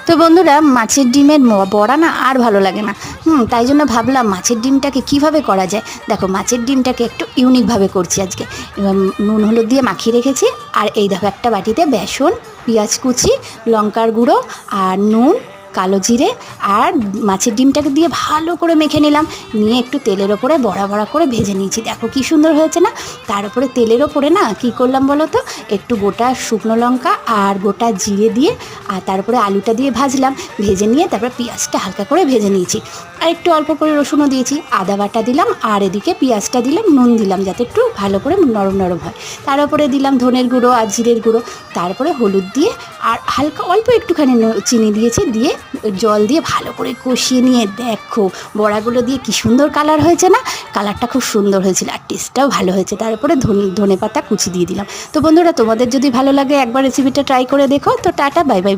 তো বন্ধুরা, মাছের ডিমের বড়া না আর ভালো লাগে না। তাই জন্য ভাবলাম মাছের ডিমটাকে কিভাবে করা যায়। দেখো, মাছের ডিমটাকে একটু ইউনিকভাবে করছি আজকে। এবার নুন হলুদ দিয়ে মাখিয়ে রেখেছি। আর এই দেখো, একটা বাটিতে বেসন, পেঁয়াজ কুচি, লঙ্কার গুঁড়ো আর নুন, কালো জিরে আর মাছের ডিমটাকে দিয়ে ভালো করে মেখে নিলাম। নিয়ে একটু তেলের ওপরে বড়া বড়া করে ভেজে নিয়েছি। দেখো কি সুন্দর হয়েছে না। তার উপরে তেলের ওপরে না কি করলাম বলো তো, একটু গোটা শুকনো লঙ্কা আর গোটা জিরে দিয়ে আর তারপরে আলুটা দিয়ে ভাজলাম। ভেজে নিয়ে তারপরে পেঁয়াজটা হালকা করে ভেজে নিয়েছি। আর একটু অল্প করে রসুনও দিয়েছি, আদা বাটা দিলাম। আর এদিকে পেঁয়াজটা দিলাম, নুন দিলাম যাতে একটু ভালো করে নরম নরম হয়। তার উপরে দিলাম ধনের গুঁড়ো আর জিরের গুঁড়ো। তারপরে হলুদ দিয়ে আর হালকা অল্প একটুখানি চিনি দিয়েছি, দিয়ে জল দিয়ে ভালো করে কষিয়ে নিয়ে দেখো বড়াগুলো দিয়ে কি সুন্দর কালার হয়েছে না। কালারটা খুব সুন্দর হয়েছিল আর টেস্টটাও ভালো হয়েছে। তারপরে ধনে পাতা কুচি দিয়ে দিলাম। তো বন্ধুরা, তোমাদের যদি ভালো লাগে একবার রেসিপিটা ট্রাই করে দেখো। তো টাটা, বাই বাই।